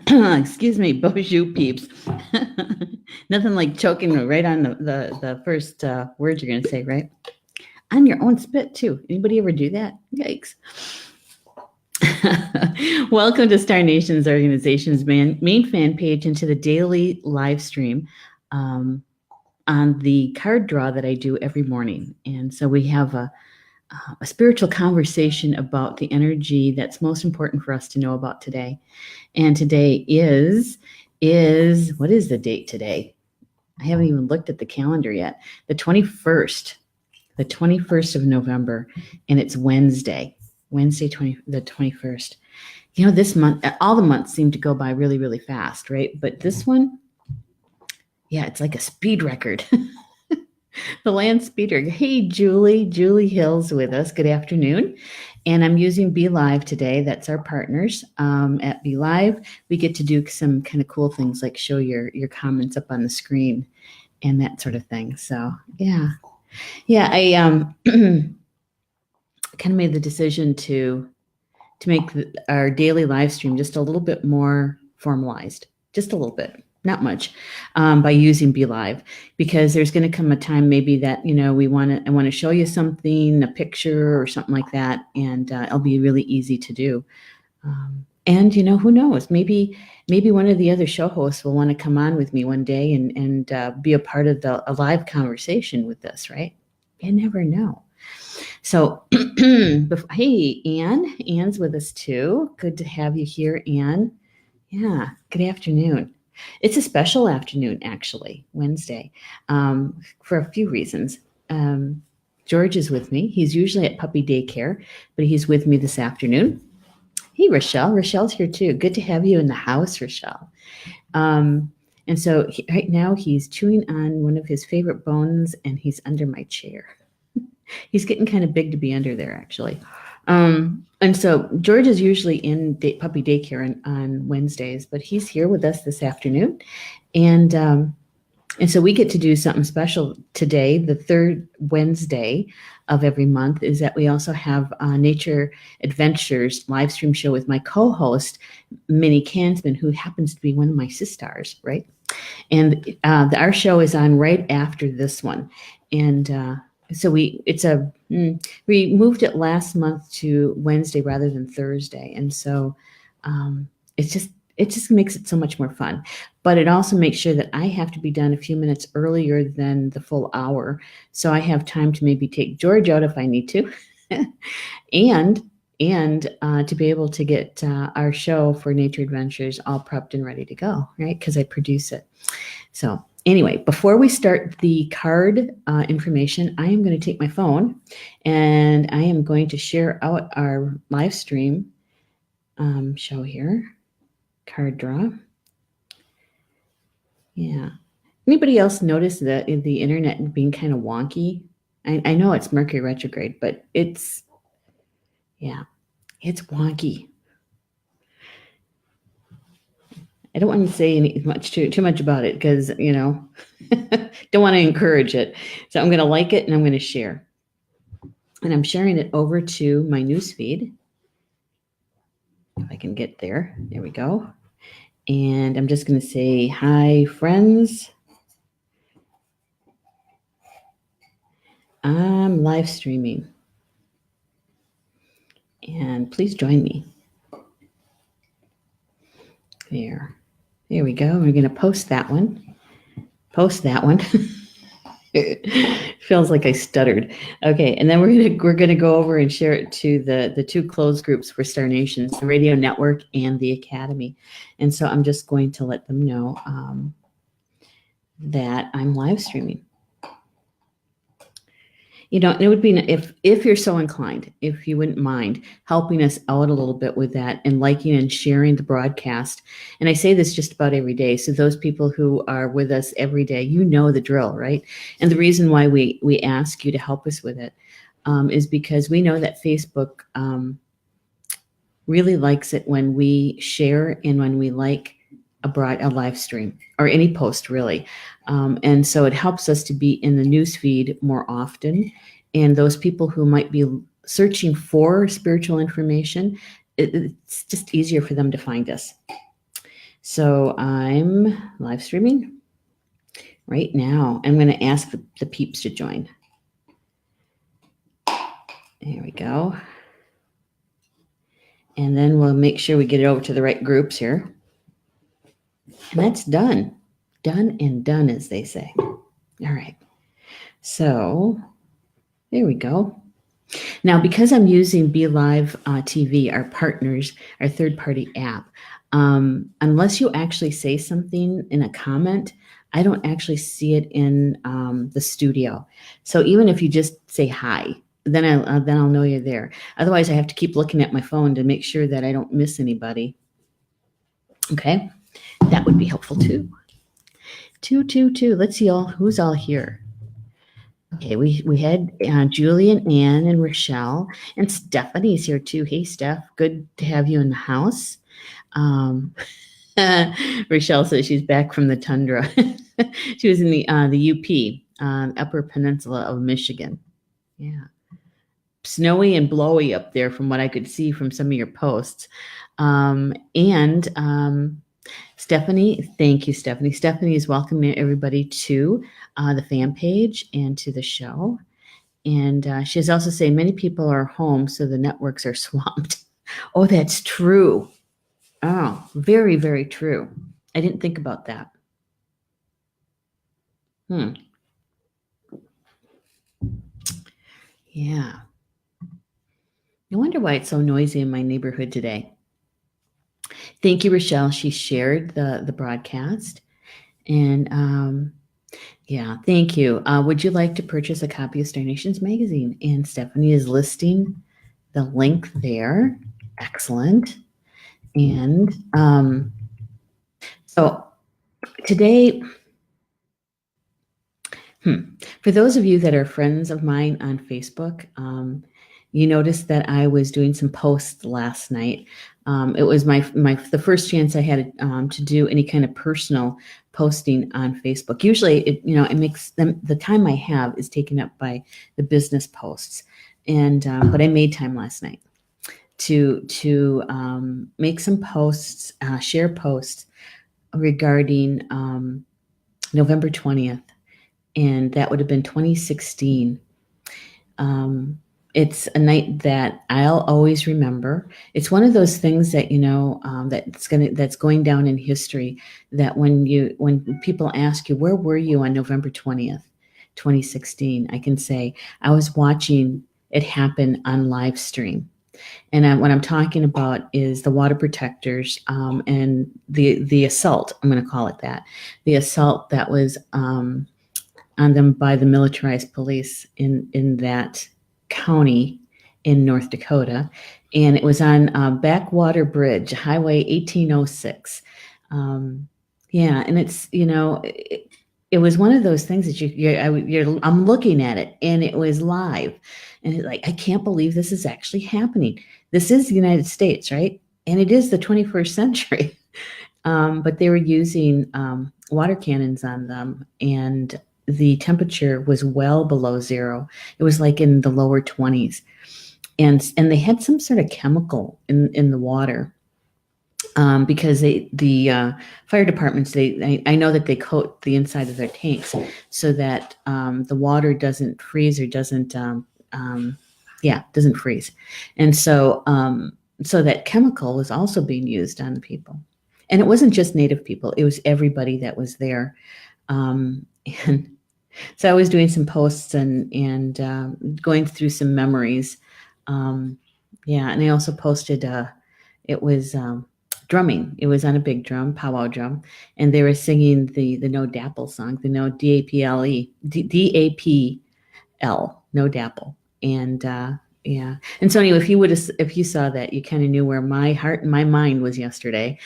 Excuse me, bonjour peeps. Nothing like choking right on the first word you're going to say, right? On your own spit, too. Anybody ever do that? Yikes. Welcome to Star Nation's organization's main fan page and to the daily live stream on the card draw that I do every morning. And so we have a spiritual conversation about the energy that's most important for us to know about today. And today is what is the date today? I haven't even looked at the calendar yet. The 21st of November, and it's Wednesday, the 21st. You know, this month, all the months seem to go by really, really fast, right? But this one, yeah, it's like a speed record. The land speeder. Hey, Julie Hill's with us. Good afternoon. And I'm using Be Live today. That's our partners at Be Live. We get to do some kind of cool things like show your comments up on the screen and that sort of thing. So yeah, I kind of made the decision to make our daily live stream just a little bit more formalized, just a little bit. Not much, by using Be Live, because there's going to come a time maybe that, I want to show you something, a picture or something like that, and it'll be really easy to do. And who knows? Maybe one of the other show hosts will want to come on with me one day and be a part of a live conversation with this, right? You never know. So, hey, Anne's with us too. Good to have you here, Anne. Yeah, good afternoon. It's a special afternoon, actually, Wednesday, for a few reasons. George is with me. He's usually at puppy daycare, but he's with me this afternoon. Hey, Rochelle. Rochelle's here, too. Good to have you in the house, Rochelle. And so right now he's chewing on one of his favorite bones, and he's under my chair. He's getting kind of big to be under there, actually. And so George is usually in puppy daycare on Wednesdays, but he's here with us this afternoon. And so we get to do something special today. The third Wednesday of every month is that we also have Nature Adventures live stream show with my co-host, Minnie Kansman, who happens to be one of my sisters, right? And our show is on right after this one. And so we moved it last month to Wednesday rather than Thursday, and so it just makes it so much more fun. But it also makes sure that I have to be done a few minutes earlier than the full hour, so I have time to maybe take George out if I need to, and to be able to get our show for Nature Adventures all prepped and ready to go, right? Because I produce it. So anyway, before we start the card information, I am going to take my phone and I am going to share out our live stream show here, card draw. Yeah. Anybody else notice that the internet being kind of wonky? I know it's Mercury retrograde, but it's wonky. I don't want to say too much about it because, don't want to encourage it. So I'm going to like it and I'm going to share. And I'm sharing it over to my newsfeed. If I can get there. There we go. And I'm just going to say, hi, friends. I'm live streaming. And please join me. There we go. We're going to post that one. It feels like I stuttered. Okay, and then we're gonna go over and share it to the two closed groups for Star Nations, the Radio Network and the Academy. And so I'm just going to let them know that I'm live streaming. It would be if you're so inclined, if you wouldn't mind helping us out a little bit with that and liking and sharing the broadcast. And I say this just about every day. So those people who are with us every day, the drill, right? And the reason why we ask you to help us with it is because we know that Facebook really likes it when we share and when we like a live stream or any post, really. And so it helps us to be in the newsfeed more often. And those people who might be searching for spiritual information, it's just easier for them to find us. So I'm live streaming right now. I'm going to ask the peeps to join. There we go. And then we'll make sure we get it over to the right groups here. And that's done. Done and done, as they say. All right. So there we go. Now, because I'm using BeLive TV, our partners, our third-party app, unless you actually say something in a comment, I don't actually see it in the studio. So even if you just say hi, then I'll know you're there. Otherwise, I have to keep looking at my phone to make sure that I don't miss anybody. Okay, that would be helpful too. Two. Let's see who's all here. Okay, we had Julie and Ann and Rochelle, and Stephanie's here too. Hey, Steph, good to have you in the house. Rochelle says she's back from the tundra. She was in the UP, Upper Peninsula of Michigan. Yeah, snowy and blowy up there, from what I could see from some of your posts. Stephanie, thank you, Stephanie. Stephanie is welcoming everybody to the fan page and to the show. And she's also saying many people are home, so the networks are swamped. Oh, that's true. Oh, very, very true. I didn't think about that. Yeah. I wonder why it's so noisy in my neighborhood today. Thank you, Rochelle. She shared the broadcast. And yeah, thank you. Would you like to purchase a copy of Star Nations magazine? And Stephanie is listing the link there. Excellent. And so today, for those of you that are friends of mine on Facebook, you noticed that I was doing some posts last night. It was the first chance I had to do any kind of personal posting on Facebook. Usually, it makes the time I have is taken up by the business posts, and but I made time last night to make some posts, share posts regarding November 20th. And that would have been 2016. It's a night that I'll always remember. It's one of those things that that's going down in history. That when people ask you, where were you on November 20th, 2016, I can say I was watching it happen on live stream. And what I'm talking about is the water protectors and the assault. I'm going to call it that. The assault that was on them by the militarized police in that county in North Dakota. And it was on Backwater Bridge, Highway 1806. Yeah, and it's, it was one of those things that I'm looking at it, and it was live. And it's like, I can't believe this is actually happening. This is the United States, right? And it is the 21st century. But they were using water cannons on them, and the temperature was well below zero. It was like in the lower 20s. And they had some sort of chemical in the water because the fire departments, I know that they coat the inside of their tanks so that the water doesn't freeze or doesn't freeze. And so that chemical was also being used on the people. And it wasn't just Native people, it was everybody that was there. And so I was doing some posts and going through some memories. And I also posted, it was drumming. It was on a big drum, powwow drum, and they were singing the No Dapple song, the No D-A-P-L-E, D-A-P-L, No Dapple. And and so anyway, if you saw that, you kind of knew where my heart and my mind was yesterday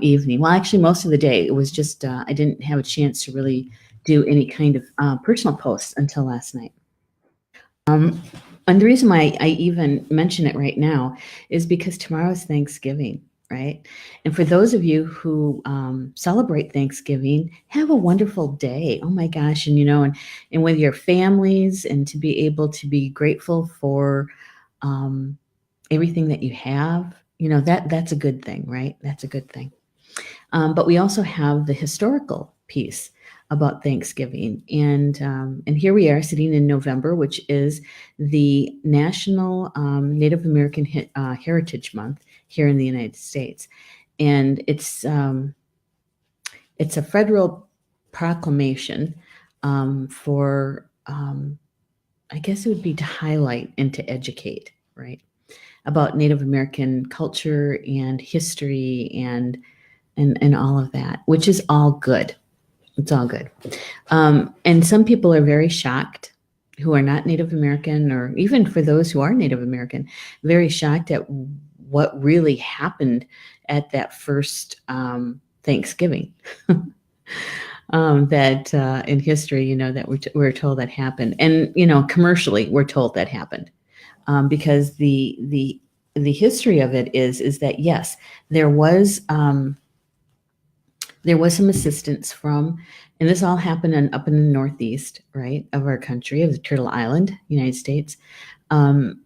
evening. Well, actually, most of the day, it was just I didn't have a chance to really do any kind of personal posts until last night. And the reason why I even mention it right now is because tomorrow's Thanksgiving, right? And for those of you who celebrate Thanksgiving, have a wonderful day. Oh my gosh. And with your families, and to be able to be grateful for everything that you have, that's a good thing, right? That's a good thing. But we also have the historical piece about Thanksgiving. And here we are sitting in November, which is the National Native American Heritage Month here in the United States. And it's a federal proclamation for, I guess it would be to highlight and to educate, right, about Native American culture and history and all of that, which is all good. It's all good. And some people are very shocked who are not Native American, or even for those who are Native American, very shocked at what really happened at that first Thanksgiving. That in history, that we're told that happened, and commercially we're told that happened, because the history of it is that yes, there was some assistance from, and this all happened up in the Northeast, right, of our country, of the Turtle Island, United States. And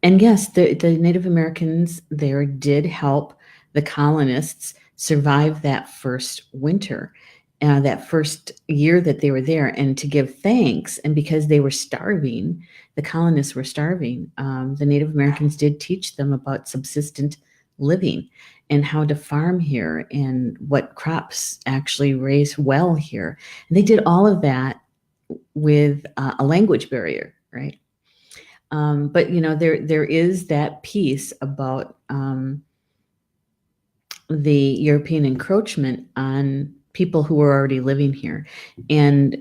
yes, the Native Americans there did help the colonists survive that first winter, that first year that they were there, and to give thanks. And because they were starving, the colonists were starving, the Native Americans did teach them about subsistent living and how to farm here and what crops actually raise well here. And they did all of that with a language barrier, right? But there is that piece about the European encroachment on people who were already living here, and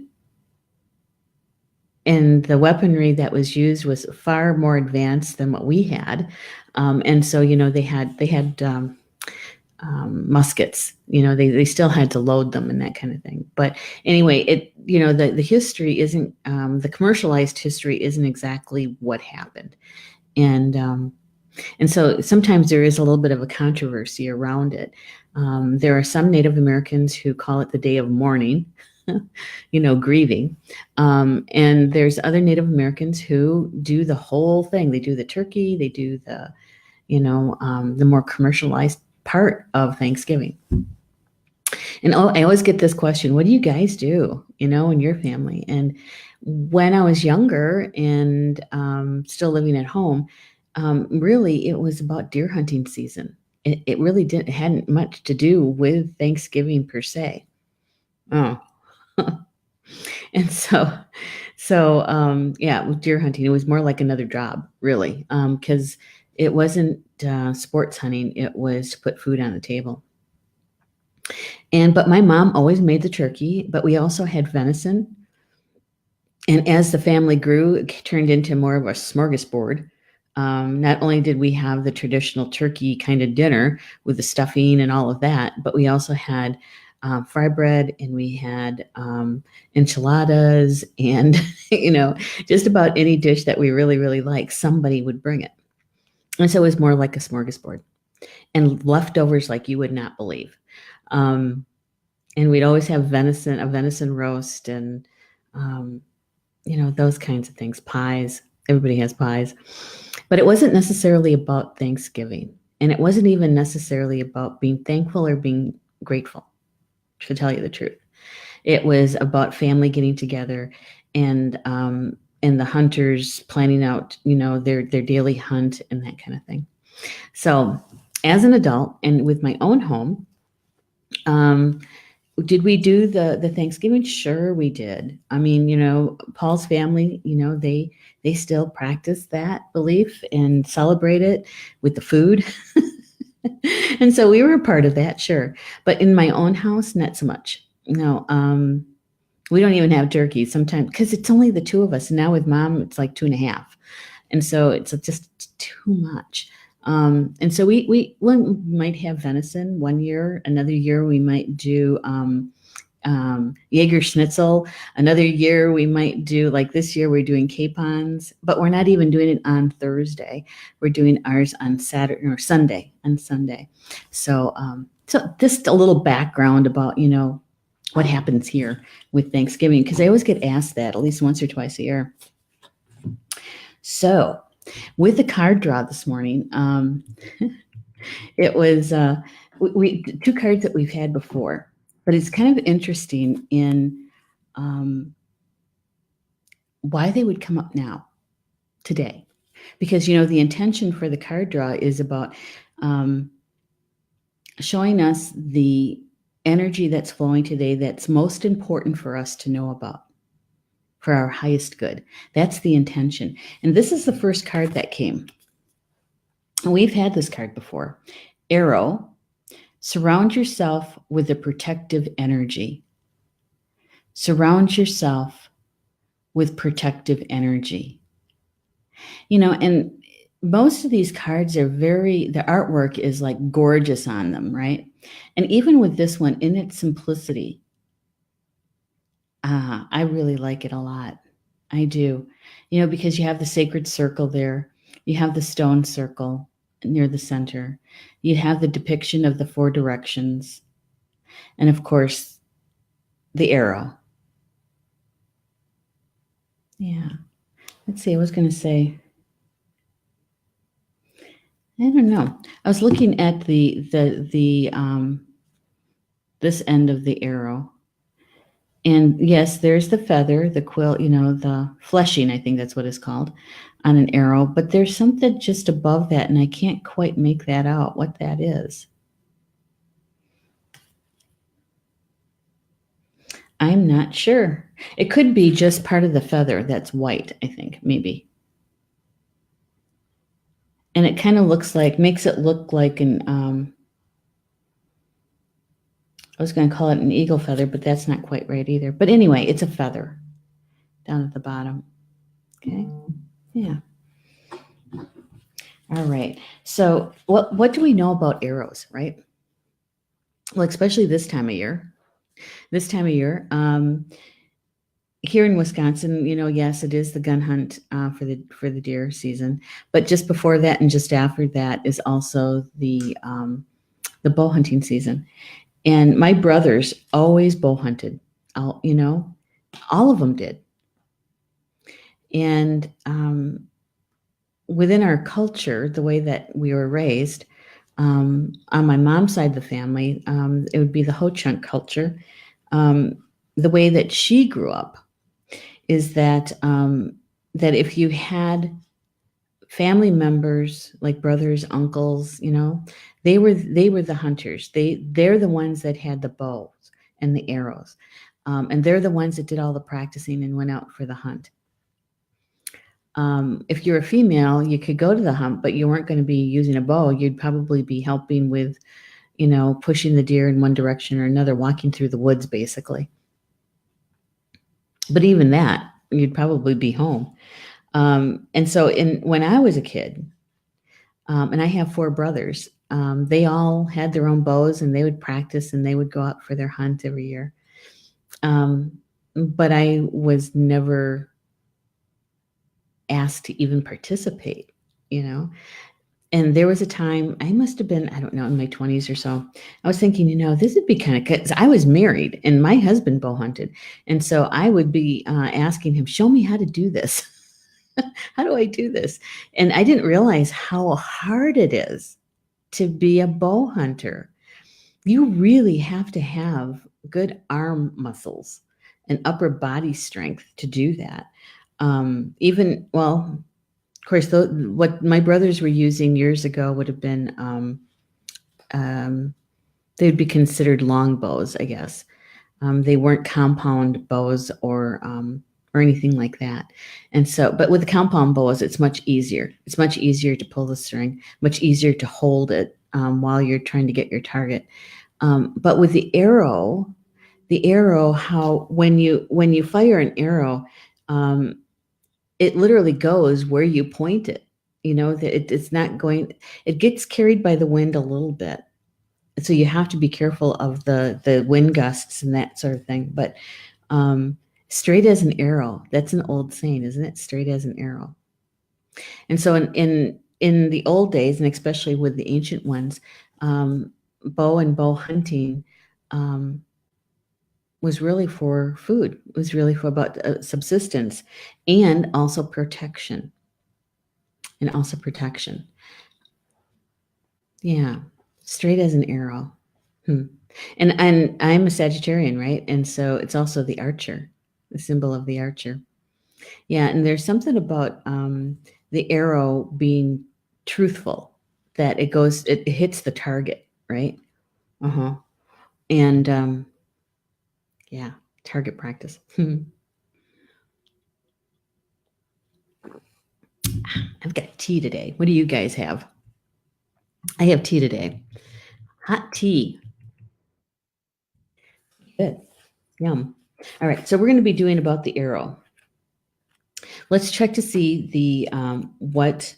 the weaponry that was used was far more advanced than what we had, and so they had muskets. They still had to load them and that kind of thing. But anyway, the history isn't, the commercialized history isn't exactly what happened, and so sometimes there is a little bit of a controversy around it. There are some Native Americans who call it the day of mourning, grieving. And there's other Native Americans who do the whole thing. They do the turkey, they do the, the more commercialized part of Thanksgiving. And I always get this question, what do you guys do, in your family? And when I was younger and still living at home, really it was about deer hunting season. It really hadn't much to do with Thanksgiving per se. Oh. And so with deer hunting, it was more like another job, really, because it wasn't sports hunting. It was to put food on the table. But my mom always made the turkey, but we also had venison. And as the family grew, it turned into more of a smorgasbord. Not only did we have the traditional turkey kind of dinner with the stuffing and all of that, but we also had fry bread, and we had enchiladas, and just about any dish that we really, really like, somebody would bring it. And so it was more like a smorgasbord, and leftovers like you would not believe. And we'd always have a venison roast, and those kinds of things. Pies. Everybody has pies. But it wasn't necessarily about Thanksgiving, and it wasn't even necessarily about being thankful or being grateful, to tell you the truth. It was about family getting together, and the hunters planning out, their daily hunt and that kind of thing. So as an adult and with my own home, did we do the Thanksgiving? Sure, we did. I mean, Paul's family, they still practice that belief and celebrate it with the food. And so we were a part of that, sure. But in my own house, not so much. No, we don't even have turkey sometimes, because it's only the two of us. And now with mom, it's like 2.5. And so it's just too much. And so we might have venison one year. Another year we might do Jaeger schnitzel. Another year we might do, like this year we're doing capons, but we're not even doing it on Thursday. We're doing ours on Saturday or Sunday. So just a little background about what happens here with Thanksgiving, because I always get asked that at least once or twice a year. So with the card draw this morning, It was two cards that we've had before, but it's kind of interesting in why they would come up now, today, because the intention for the card draw is about showing us the energy that's flowing today that's most important for us to know about, for our highest good. That's the intention. And this is the first card that came. And we've had this card before. Arrow, surround yourself with a protective energy. Surround yourself with protective energy. And most of these cards are the artwork is like gorgeous on them, right? And even with this one, in its simplicity, I really like it a lot. I do. Because you have the sacred circle there, you have the stone circle near the center, you have the depiction of the four directions, and of course, the arrow. Yeah. Let's see, I was going to say, I don't know. I was looking at the this end of the arrow. And yes, there's the feather, the quill, the fleshing, I think that's what it's called, on an arrow. But there's something just above that, and I can't quite make that out, what that is. I'm not sure. It could be just part of the feather that's white, I think, maybe. And it kind of makes it look like I was going to call it an eagle feather, but that's not quite right either. But anyway, it's a feather down at the bottom. Okay. Yeah. All right. So what do we know about arrows, right? Well, especially this time of year. Here in Wisconsin, yes, it is the gun hunt for the deer season. But just before that and just after that is also the bow hunting season. And my brothers always bow hunted. All of them did. And within our culture, the way that we were raised, on my mom's side of the family, it would be the Ho-Chunk culture. The way that she grew up is that that if you had family members like brothers, uncles, they were the hunters. They're the ones that had the bows and the arrows, and they're the ones that did all the practicing and went out for the hunt. If you're a female, you could go to the hunt, but you weren't going to be using a bow. You'd probably be helping with, pushing the deer in one direction or another, walking through the woods, basically. But even that, you'd probably be home. And so when I was a kid, and I have 4 brothers, they all had their own bows and they would practice and they would go out for their hunt every year. But I was never asked to even participate, And there was a time, I must have been, I don't know, in my 20s or so, I was thinking, this would be kind of good. 'Cause I was married and my husband bow hunted. And so I would be asking him, show me how to do this. How do I do this? And I didn't realize how hard it is to be a bow hunter. You really have to have good arm muscles and upper body strength to do that. Of course, what my brothers were using years ago would have been, they'd be considered long bows, I guess. They weren't compound bows or anything like that. And so, but with the compound bows, it's much easier. It's much easier to pull the string, much easier to hold it while you're trying to get your target. But with the arrow, how when you fire an arrow, it literally goes where you point it. That it's not going. It gets carried by the wind a little bit, so you have to be careful of the wind gusts and that sort of thing. But straight as an arrow. That's an old saying, isn't it? Straight as an arrow. And so in the old days, and especially with the ancient ones, bow and bow hunting was really for food. It was really for about subsistence and also protection. Yeah, straight as an arrow. Hmm. And I'm a Sagittarian, right? And so it's also the archer, the symbol of the archer. Yeah, and there's something about the arrow being truthful, that it hits the target, right? Uh-huh. And yeah, target practice. I've got tea today. What do you guys have? I have tea today. Hot tea. Good. Yum. All right, so we're going to be doing about the arrow. Let's check to see the what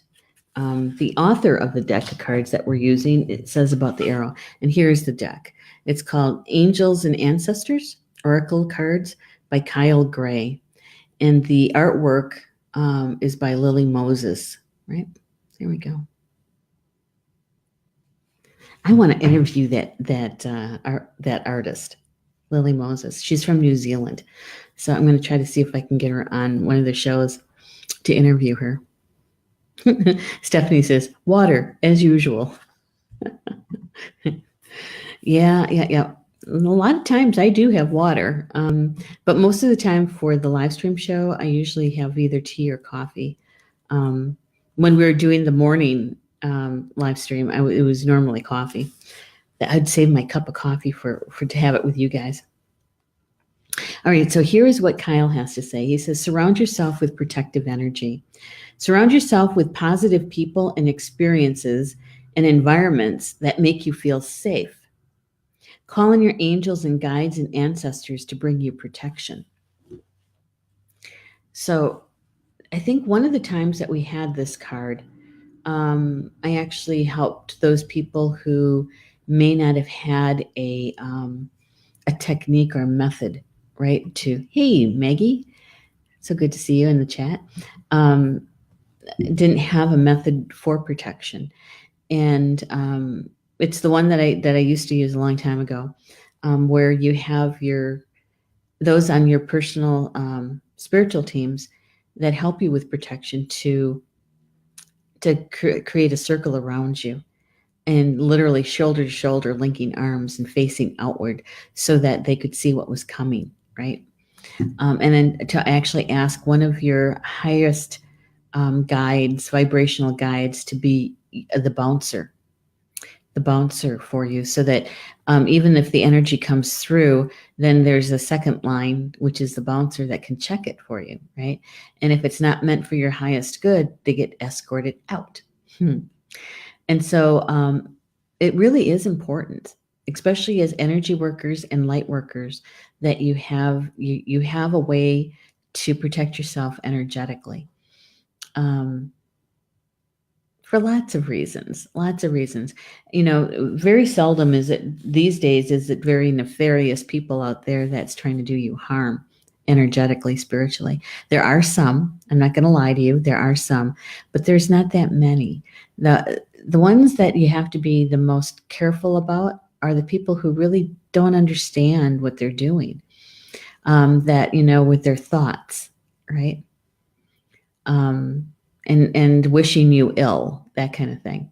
the author of the deck of cards that we're using, it says about the arrow. And here's the deck. It's called Angels and Ancestors, Oracle Cards by Kyle Gray. And the artwork is by Lily Moses, right? There we go. I want to interview that artist, Lily Moses. She's from New Zealand. So I'm going to try to see if I can get her on one of the shows to interview her. Stephanie says, water, as usual. Yeah. A lot of times I do have water, but most of the time for the live stream show, I usually have either tea or coffee. When we were doing the morning live stream, it was normally coffee. I'd save my cup of coffee for to have it with you guys. All right, so here is what Kyle has to say. He says, surround yourself with protective energy. Surround yourself with positive people and experiences and environments that make you feel safe. Call on your angels and guides and ancestors to bring you protection. So I think one of the times that we had this card, I actually helped those people who may not have had a technique or method, right? Hey, Maggie, so good to see you in the chat. Didn't have a method for protection. And it's the one that I used to use a long time ago, where you have those on your personal spiritual teams that help you with protection to create a circle around you, and literally shoulder to shoulder, linking arms and facing outward so that they could see what was coming, right? And then to actually ask one of your highest guides, vibrational guides, to be the bouncer for you, so that even if the energy comes through, then there's a second line, which is the bouncer that can check it for you, right? And if it's not meant for your highest good, they get escorted out. And so it really is important, especially as energy workers and light workers, that you have a way to protect yourself energetically. For lots of reasons. Very seldom these days is it very nefarious people out there that's trying to do you harm energetically, spiritually. There are some, I'm not going to lie to you, there are some, but there's not that many. The ones that you have to be the most careful about are the people who really don't understand what they're doing, with their thoughts, right? And wishing you ill, that kind of thing.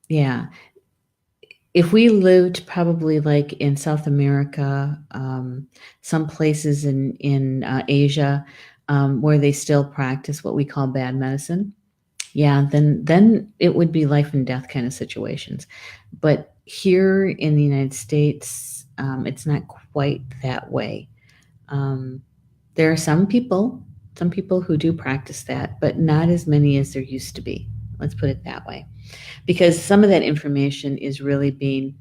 Yeah. If we lived probably like in South America, some places in Asia, where they still practice what we call bad medicine, yeah, then it would be life and death kind of situations. But here in the United States, it's not quite that way. There are some people who do practice that, but not as many as there used to be. Let's put it that way. Because some of that information is really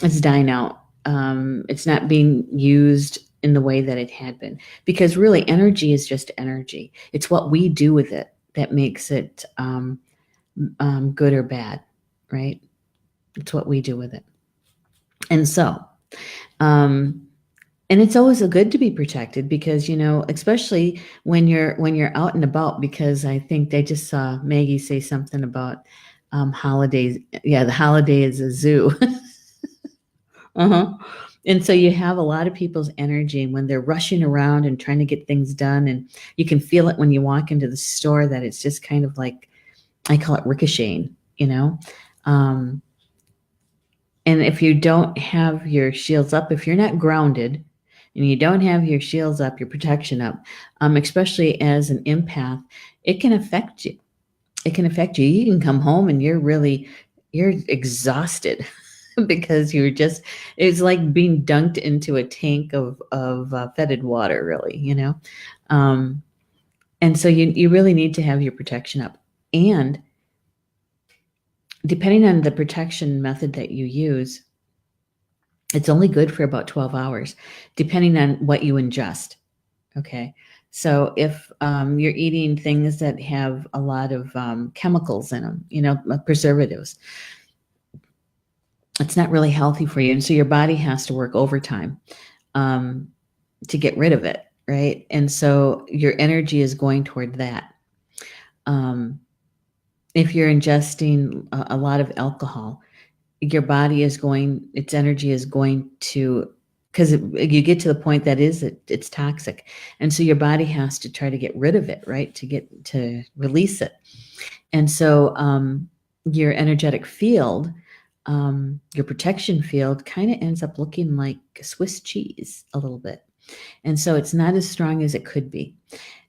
it's dying out. It's not being used in the way that it had been. Because really, energy is just energy. It's what we do with it that makes it good or bad, right? It's what we do with it. And so, and it's always good to be protected, because especially when you're out and about, because I think they just saw Maggie say something about holidays. Yeah, the holiday is a zoo. And so you have a lot of people's energy when they're rushing around and trying to get things done, and you can feel it when you walk into the store, that it's just kind of like, I call it ricocheting, you know? Um, and if you don't have your shields up, if you're not grounded and you don't have your shields up, your protection up, especially as an empath, it can affect you. It can affect you. You can come home and you're exhausted because it's like being dunked into a tank of fetid water, really, you know? Um, and so you really need to have your protection up. And depending on the protection method that you use, it's only good for about 12 hours, depending on what you ingest. Okay. So if you're eating things that have a lot of chemicals in them, preservatives, it's not really healthy for you. And so your body has to work overtime um, to get rid of it. Right. And so your energy is going toward that. If you're ingesting a lot of alcohol, your body its energy is going to, because you get to the point that it's toxic. And so your body has to try to get rid of it, right? To release it. And so your energetic field, your protection field kind of ends up looking like Swiss cheese a little bit. And so it's not as strong as it could be.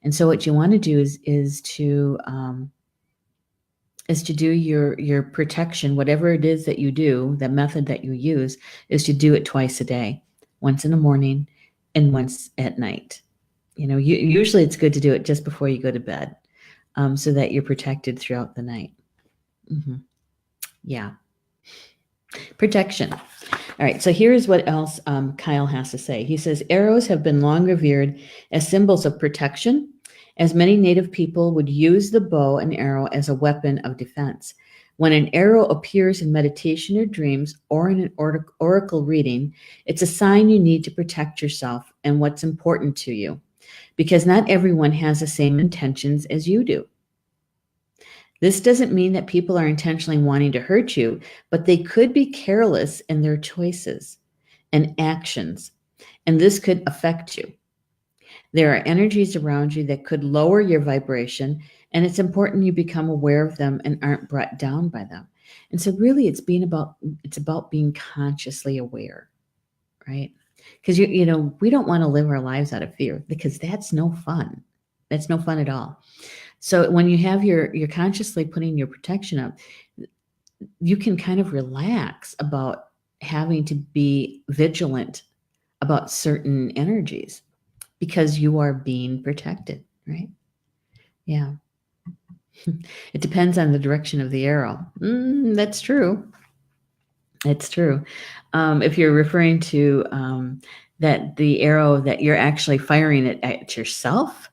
And so what you want to do is to do your protection, whatever it is that you do, the method that you use is to do it twice a day, once in the morning and once at night. Usually it's good to do it just before you go to bed, so that you're protected throughout the night. Mm-hmm. Yeah. Protection. All right. So here's what else Kyle has to say. He says, arrows have been long revered as symbols of protection, as many Native people would use the bow and arrow as a weapon of defense. When an arrow appears in meditation or dreams or in an oracle reading, it's a sign you need to protect yourself and what's important to you, because not everyone has the same intentions as you do. This doesn't mean that people are intentionally wanting to hurt you, but they could be careless in their choices and actions, and this could affect you. There are energies around you that could lower your vibration, and it's important you become aware of them and aren't brought down by them. And so really it's about being consciously aware, right? Because we don't want to live our lives out of fear, because that's no fun. That's no fun at all. So when you have you're consciously putting your protection up, you can kind of relax about having to be vigilant about certain energies, because you are being protected, right? Yeah. It depends on the direction of the arrow. That's true. It's true. If you're referring to that the arrow that you're actually firing it at yourself,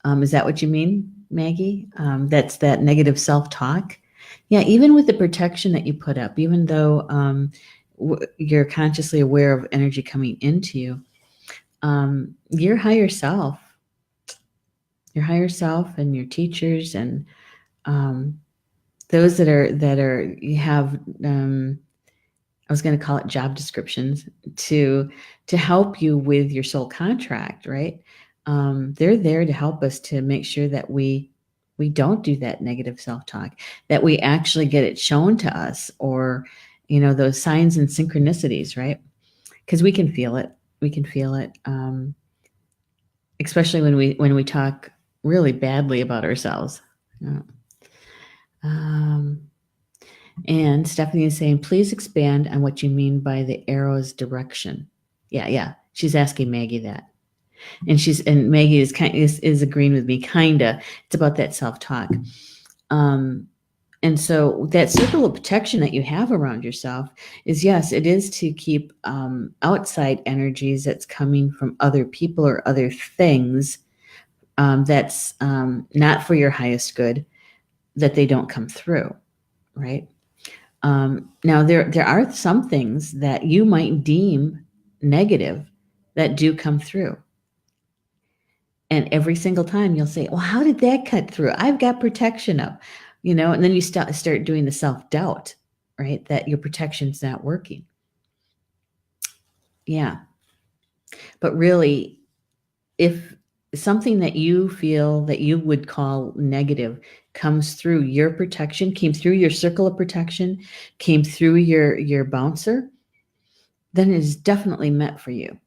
is that what you mean, Maggie? That's that negative self-talk. Yeah, even with the protection that you put up, even though you're consciously aware of energy coming into you, your higher self and your teachers and those that you have, I was going to call it job descriptions, to help you with your soul contract, right? They're there to help us to make sure that we don't do that negative self-talk, that we actually get it shown to us, or those signs and synchronicities, right? Because we can feel it. We can feel it, especially when we talk really badly about ourselves. And Stephanie is saying, please expand on what you mean by the arrow's direction. Yeah. She's asking Maggie that. And Maggie is agreeing with me, kinda. It's about that self-talk. And so that circle of protection that you have around yourself is, yes, it is to keep outside energies that's coming from other people or other things, that's not for your highest good, that they don't come through, right? Now there are some things that you might deem negative that do come through. And every single time you'll say, well, how did that cut through? I've got protection up, and then you start doing the self-doubt, right? That your protection's not working. Yeah. But really, if something that you feel that you would call negative comes through your protection, came through your circle of protection, came through your bouncer, then it is definitely meant for you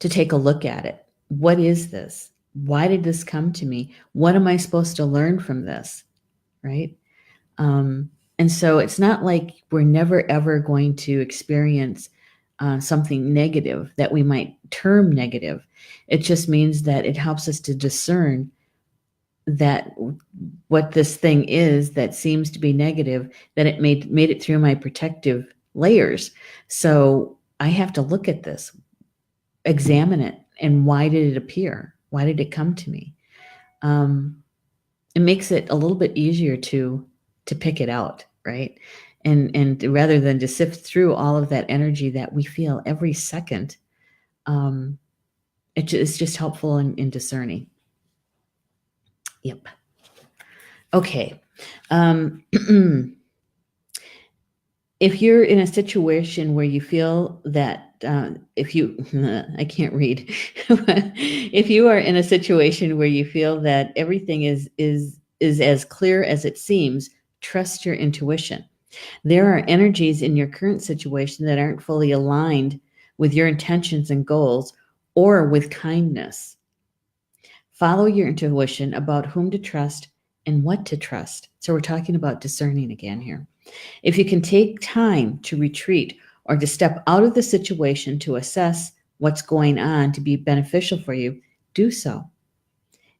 to take a look at it. What is this? Why did this come to me? What am I supposed to learn from this? Right? And so it's not like we're never ever going to experience something negative that we might term negative. It just means that it helps us to discern that what this thing is that seems to be negative, that it made it through my protective layers. So I have to look at this, examine it, and why did it appear? Why did it come to me? It makes it a little bit easier to pick it out, right? And rather than to sift through all of that energy that we feel every second, it's just helpful in discerning. Yep. Okay. If you're in a situation where you feel that if you I can't read if you are in a situation where you feel that everything is as clear as it seems, trust your intuition. There are energies in your current situation that aren't fully aligned with your intentions and goals or with kindness. Follow your intuition about whom to trust and what to trust. So we're talking about discerning again here. If you can take time to retreat or to step out of the situation to assess what's going on to be beneficial for you, do so.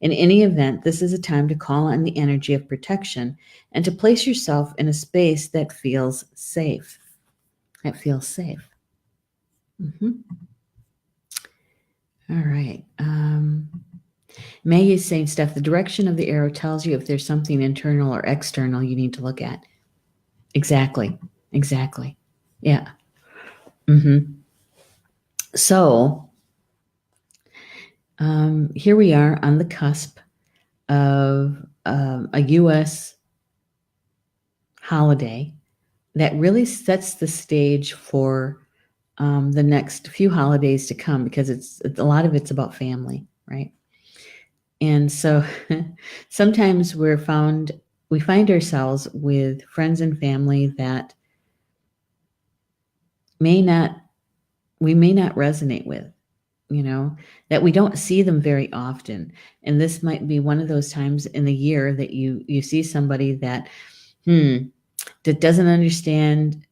In any event, this is a time to call on the energy of protection and to place yourself in a space that feels safe. That feels safe. All right. Maggie is saying, Steph, the direction of the arrow tells you if there's something internal or external you need to look at. Exactly. Exactly. Yeah. So here we are on the cusp of a U.S. holiday that really sets the stage for the next few holidays to come, because it's a lot of it's about family, right? And so sometimes we find ourselves with friends and family that we may not resonate with, that we don't see them very often. And this might be one of those times in the year that you see somebody that doesn't understand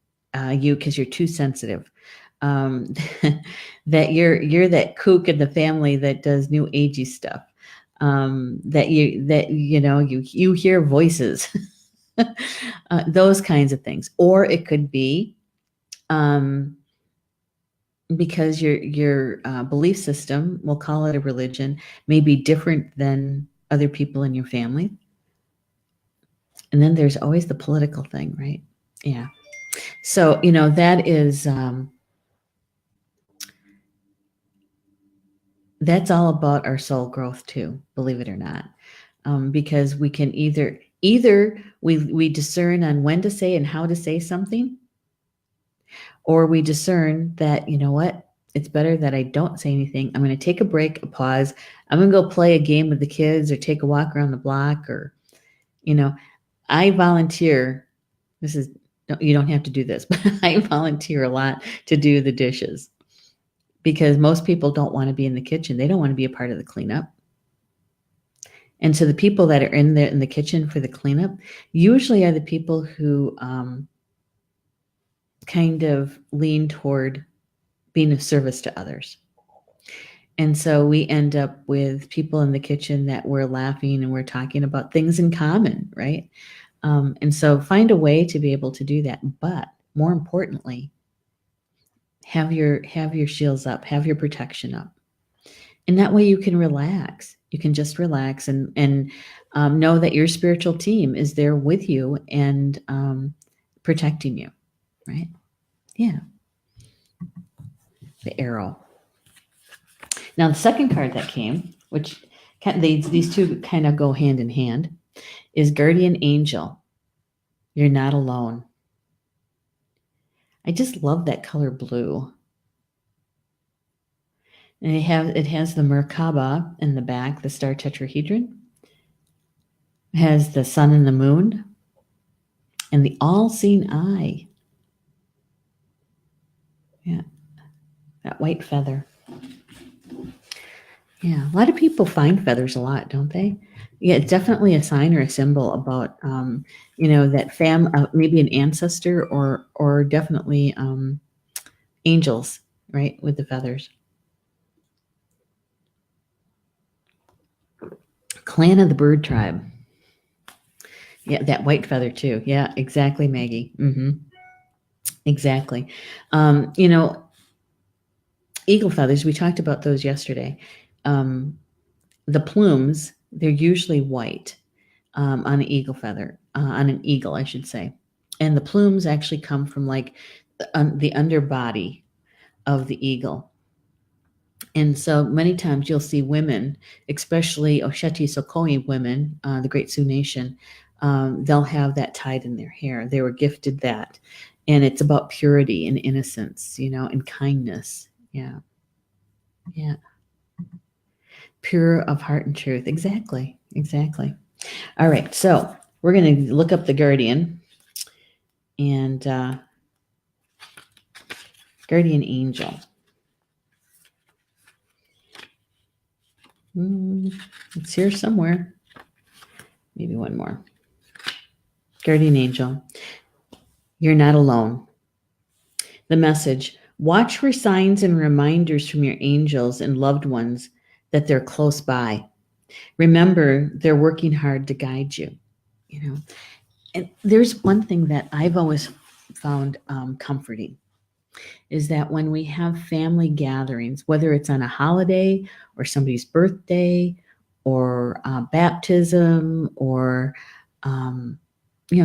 you because you're too sensitive. That you're that kook in the family that does new agey stuff. That you hear voices, those kinds of things. Or it could be because your belief system, we'll call it a religion, may be different than other people in your family. And then there's always the political thing, right? Yeah. So, that is, that's all about our soul growth too, believe it or not. Because we can either we discern on when to say and how to say something, or we discern that, you know what, it's better that I don't say anything. I'm going to take a break, a pause. I'm going to go play a game with the kids or take a walk around the block, or, I volunteer. You don't have to do this, but I volunteer a lot to do the dishes, because most people don't want to be in the kitchen. They don't want to be a part of the cleanup. And so the people that are in the kitchen for the cleanup usually are the people who kind of lean toward being of service to others. And so we end up with people in the kitchen that we're laughing and we're talking about things in common, right? And so find a way to be able to do that. But more importantly, have your shields up, have your protection up. And that way you can relax. You can just relax and know that your spiritual team is there with you and protecting you, right? Yeah. The arrow. Now, the second card that came, which these two kind of go hand in hand, is Guardian Angel. You're not alone. I just love that color blue. And it has the Merkaba in the back, the star tetrahedron. It has the sun and the moon and the all-seeing eye. Yeah, that white feather. Yeah, a lot of people find feathers a lot, don't they? Yeah, it's definitely a sign or a symbol about, that maybe an ancestor or definitely angels, right, with the feathers. Clan of the bird tribe. Yeah, that white feather too. Yeah, exactly, Maggie. Exactly. Um, you know, Eagle feathers. We talked about those yesterday. Um, the plumes, they're usually white on an eagle feather, on an eagle, I should say. And the plumes actually come from like the underbody of the eagle. And so many times you'll see women, especially Osheti Sokoi women, the Great Sioux Nation, they'll have that tied in their hair. They were gifted that. And it's about purity and innocence, and kindness. Yeah. Yeah. Pure of heart and truth. Exactly. Exactly. All right. So we're going to look up the guardian and guardian angel. It's here somewhere. Maybe one more. Guardian angel. You're not alone. The message: watch for signs and reminders from your angels and loved ones that they're close by. Remember, they're working hard to guide you. You know, and there's one thing that I've always found comforting is that when we have family gatherings, whether it's on a holiday or somebody's birthday or baptism or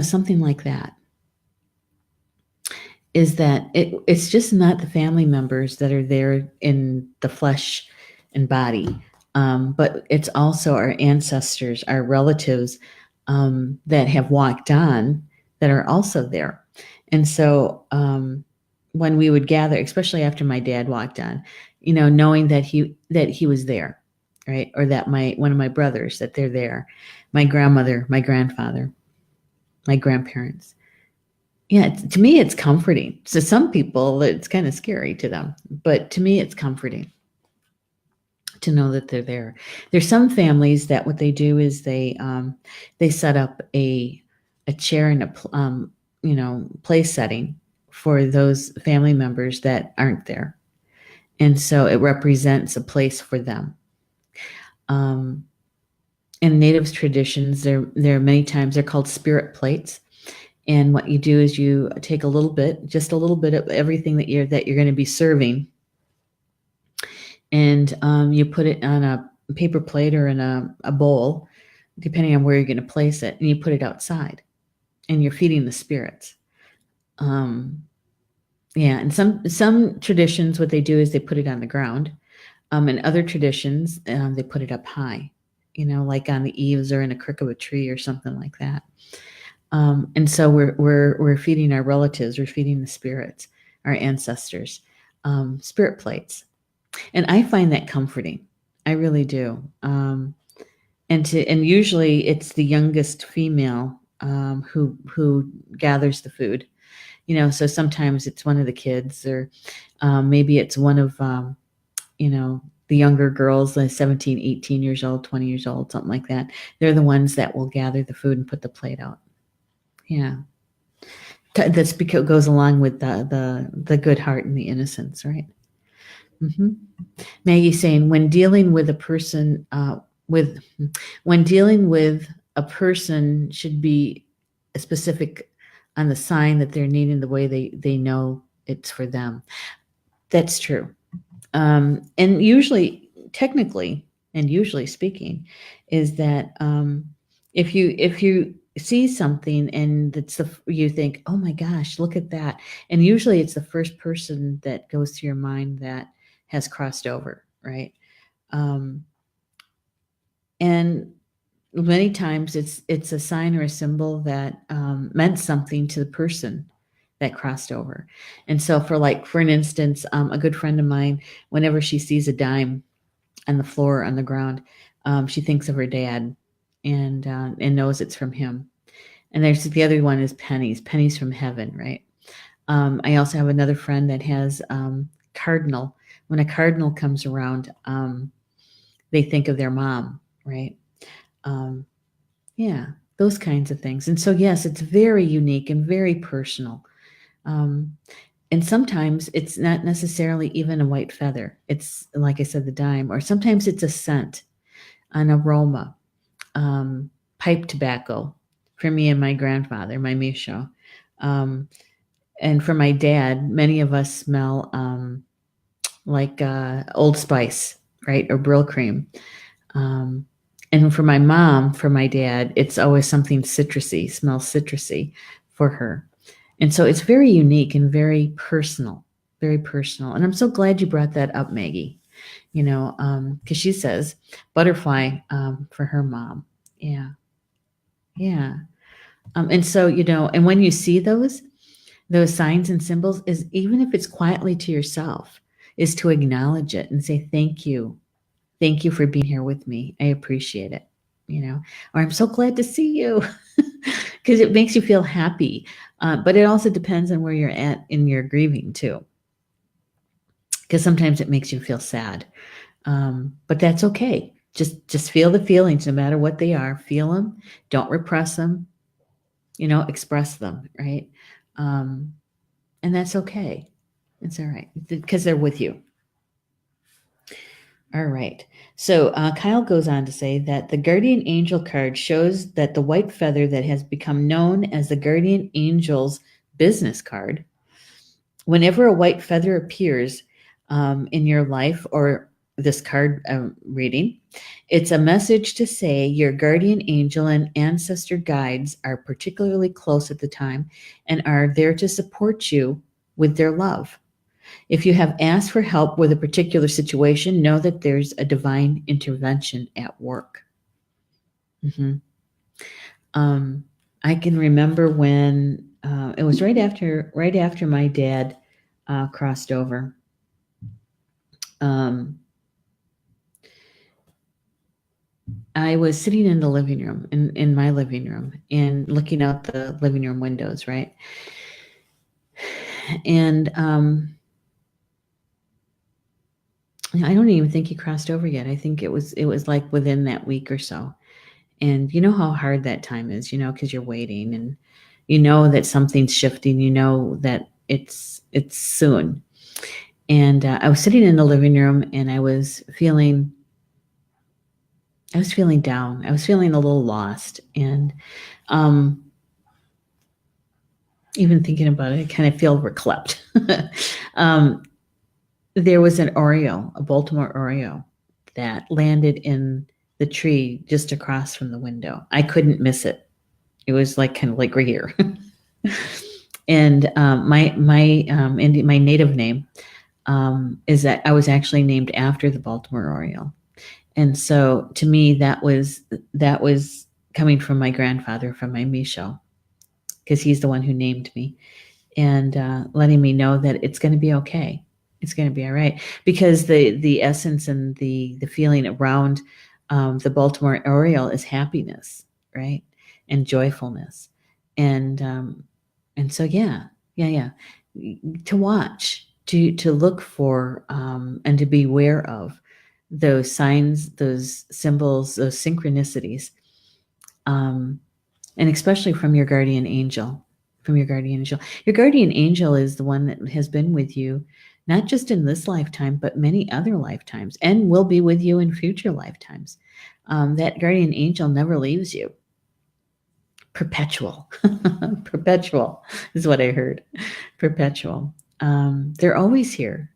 something like that, is that it's just not the family members that are there in the flesh and body, but it's also our ancestors, our relatives that have walked on that are also there. And so when we would gather, especially after my dad walked on, knowing that he was there, right, or that one of my brothers that they're there, my grandmother, my grandfather, my grandparents. Yeah, to me, it's comforting. To some people, it's kind of scary to them, but to me, it's comforting to know that they're there. There's some families that what they do is they set up a chair and place setting for those family members that aren't there, and so it represents a place for them. In Native traditions, there many times they're called spirit plates. And what you do is you take just a little bit of everything that you're going to be serving, and you put it on a paper plate or in a bowl, depending on where you're going to place it, and you put it outside, and you're feeding the spirits. Yeah, and some traditions, what they do is they put it on the ground. In other traditions, they put it up high, like on the eaves or in a crook of a tree or something like that. And so we're feeding our relatives, we're feeding the spirits, our ancestors, spirit plates, and I find that comforting. I really do. And usually it's the youngest female who gathers the food. So sometimes it's one of the kids, or maybe it's one of the younger girls, like 17, 18 years old, 20 years old, something like that. They're the ones that will gather the food and put the plate out. Yeah. That's because it goes along with the good heart and the innocence, right? hmm Maggie saying when dealing with a person with when dealing with a person should be specific on the sign that they're needing the way they know it's for them. That's true. And technically, and usually speaking, is that if you see something and you think, oh my gosh, look at that, and usually it's the first person that goes to your mind that has crossed over, right? Um, and many times it's a sign or a symbol that meant something to the person that crossed over. And so for an instance, a good friend of mine, whenever she sees a dime on the floor, on the ground, she thinks of her dad and knows it's from him. And there's the other one is pennies from heaven, right? I also have another friend that has cardinal. When a cardinal comes around, they think of their mom, right? Um, yeah, those kinds of things. And so, yes, it's very unique and very personal. Um, and sometimes it's not necessarily even a white feather. It's, like I said, the dime, or sometimes it's a scent, an aroma, um, pipe tobacco for me and my grandfather, my Misho. Um, and for my dad, many of us smell like Old Spice, right, or Brill Cream. Um, and for my mom, for my dad, it's always something citrusy, smells citrusy for her. And so it's very unique and very personal, very personal. And I'm so glad you brought that up, Maggie, because she says butterfly for her mom. Yeah. Yeah. And so, and when you see those signs and symbols, is even if it's quietly to yourself, is to acknowledge it and say, thank you. Thank you for being here with me. I appreciate it. Or I'm so glad to see you, because it makes you feel happy. But it also depends on where you're at in your grieving too, because sometimes it makes you feel sad. But that's okay. Just feel the feelings, no matter what they are. Feel them. Don't repress them. Express them, right? And that's okay. It's all right, because they're with you. All right. So Kyle goes on to say that the guardian angel card shows that the white feather that has become known as the guardian angel's business card, whenever a white feather appears in your life or this card reading, it's a message to say your guardian angel and ancestor guides are particularly close at the time and are there to support you with their love. If you have asked for help with a particular situation, know that there's a divine intervention at work. Mm-hmm. I can remember when it was right after my dad crossed over. I was sitting in the living room, in my living room, and looking out the living room windows, right? And I don't even think he crossed over yet. I think it was like within that week or so. And you know how hard that time is, because you're waiting and you know that something's shifting, that it's soon. And I was sitting in the living room and I was feeling down. I was feeling a little lost. And even thinking about it, I kind of feel reclept. There was an Oriole, a Baltimore Oriole, that landed in the tree just across from the window. I couldn't miss it. It was like kind of like right here. And my native name is that I was actually named after the Baltimore Oriole. And so to me, that was coming from my grandfather, from my Misho, because he's the one who named me, and letting me know that it's going to be okay. It's going to be all right, because the essence and the feeling around the Baltimore Oriole is happiness, right, and joyfulness, and so yeah, to watch, to look for, and to be aware of those signs, those symbols, those synchronicities, and especially from your guardian angel. Your guardian angel is the one that has been with you, not just in this lifetime, but many other lifetimes, and will be with you in future lifetimes. That guardian angel never leaves you. Perpetual. Perpetual is what I heard. Perpetual. They're always here.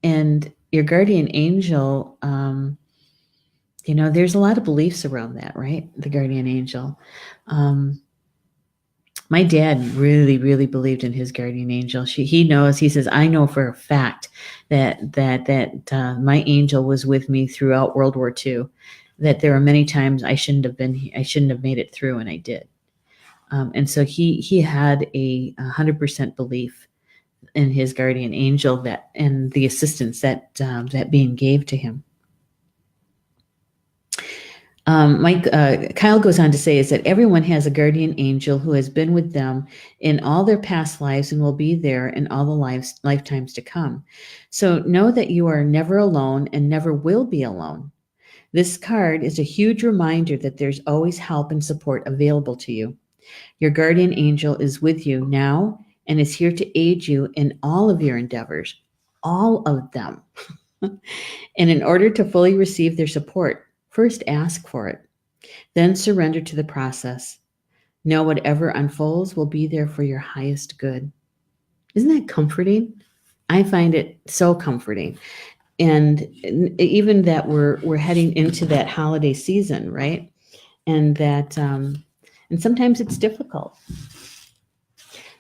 And your guardian angel, there's a lot of beliefs around that, right? The guardian angel. My dad really, really believed in his guardian angel. He knows. He says, "I know for a fact that my angel was with me throughout World War II. That there were many times I shouldn't have been here. I shouldn't have made it through, and I did." And so he had a 100% belief in his guardian angel that and the assistance that being gave to him. Kyle goes on to say is that everyone has a guardian angel who has been with them in all their past lives and will be there in all the lifetimes to come. So know that you are never alone and never will be alone. This card is a huge reminder that there's always help and support available to you. Your guardian angel is with you now and is here to aid you in all of your endeavors, all of them. And in order to fully receive their support, first ask for it, then surrender to the process. Know whatever unfolds will be there for your highest good. Isn't that comforting? I find it so comforting. And even that we're heading into that holiday season, right? And that and sometimes it's difficult.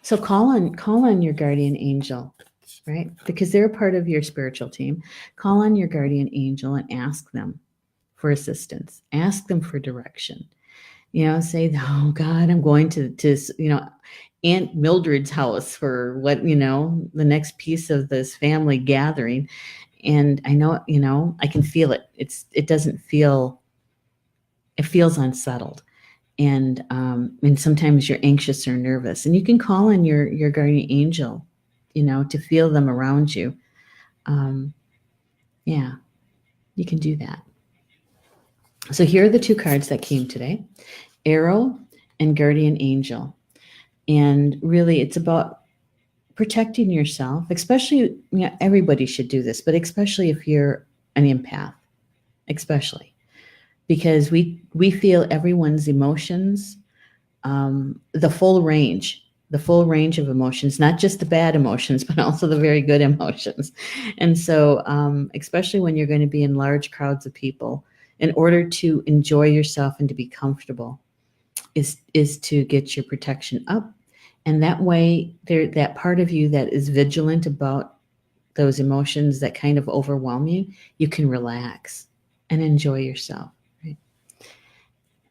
So call on your guardian angel, right? Because they're a part of your spiritual team. Call on your guardian angel and ask them for assistance. Ask them for direction. Say, oh God, I'm going to Aunt Mildred's house for the next piece of this family gathering. And I know, I can feel it. It feels unsettled. And sometimes you're anxious or nervous, and you can call on your guardian angel, to feel them around you. Yeah, you can do that. So here are the two cards that came today, Arrow and Guardian Angel. And really it's about protecting yourself, especially, everybody should do this, but especially if you're an empath, especially because we feel everyone's emotions, the full range of emotions, not just the bad emotions, but also the very good emotions. And so, especially when you're going to be in large crowds of people, in order to enjoy yourself and to be comfortable, is to get your protection up. And that way, that part of you that is vigilant about those emotions that kind of overwhelm you, you can relax and enjoy yourself. Right?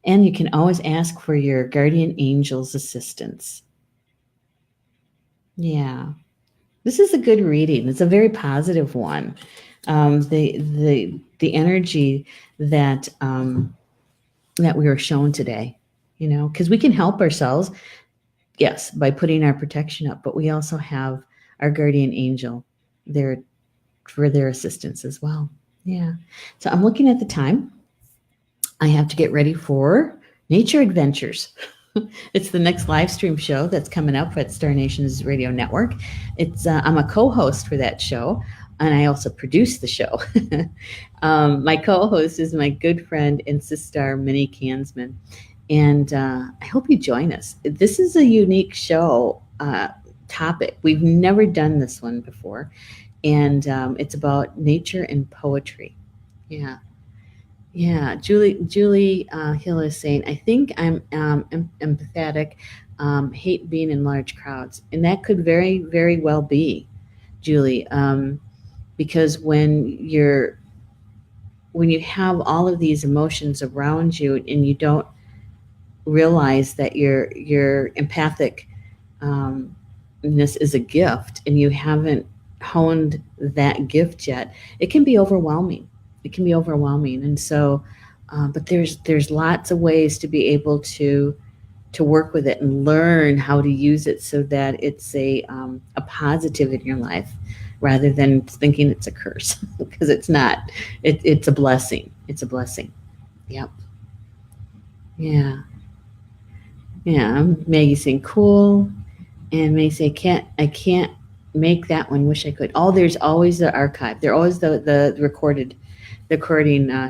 And you can always ask for your guardian angel's assistance. Yeah, this is a good reading. It's a very positive one. The energy that we were shown today, because we can help ourselves, yes, by putting our protection up, but we also have our guardian angel there for their assistance as well. Yeah. So I'm looking at the time. I have to get ready for Nature Adventures. It's the next live stream show that's coming up at Star Nations Radio Network. I'm a co-host for that show, and I also produce the show. My co-host is my good friend and sister, Minnie Kansman. And I hope you join us. This is a unique show topic. We've never done this one before. And it's about nature and poetry. Yeah. Yeah. Julie Hill is saying, I think I'm empathetic, hate being in large crowds. And that could very, very well be, Julie, because when you have all of these emotions around you and you don't realize that your empathic is a gift and you haven't honed that gift yet, it can be overwhelming. And so but there's lots of ways to be able to work with it and learn how to use it so that it's a positive in your life rather than thinking it's a curse, because it's not. It's a blessing. Yep. Yeah. Maggie's saying cool, and May say I can't make that one. Wish I could. Oh, there's always the archive. There always the recording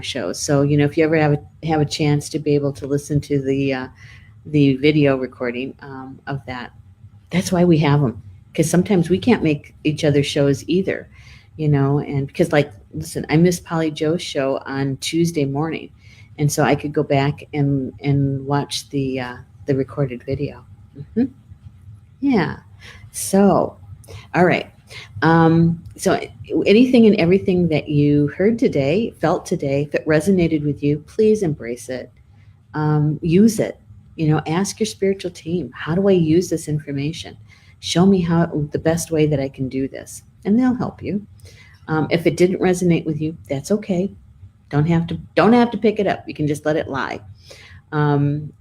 shows. So if you ever have a chance to be able to listen to the video recording of that, that's why we have them, because sometimes we can't make each other's shows either, and because listen, I missed Polly Joe's show on Tuesday morning, and so I could go back and watch the recorded video. Mm-hmm. Yeah. So, all right. So anything and everything that you heard today, felt today, if it resonated with you, please embrace it. Use it. Ask your spiritual team, how do I use this information? Show me how the best way that I can do this, and they'll help you. If it didn't resonate with you, that's okay. Don't have to pick it up. You can just let it lie. And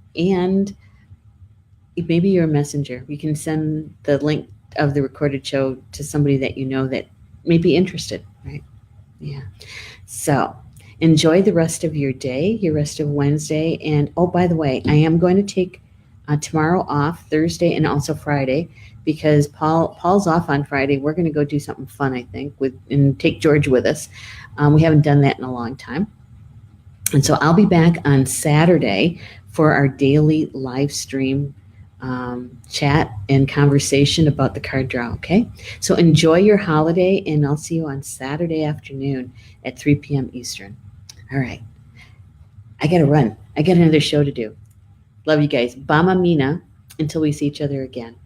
maybe you're a messenger. You can send the link of the recorded show to somebody that you know that may be interested, right? Yeah. So enjoy the rest of your day, your rest of Wednesday. And oh, by the way, I am going to take tomorrow off, Thursday and also Friday, because Paul's off on Friday. We're going to go do something fun, I think, and take George with us. We haven't done that in a long time. And so I'll be back on Saturday for our daily live stream chat and conversation about the card draw, okay? So enjoy your holiday, and I'll see you on Saturday afternoon at 3 p.m. Eastern. All right. I got to run. I got another show to do. Love you guys. Bama Mina until we see each other again.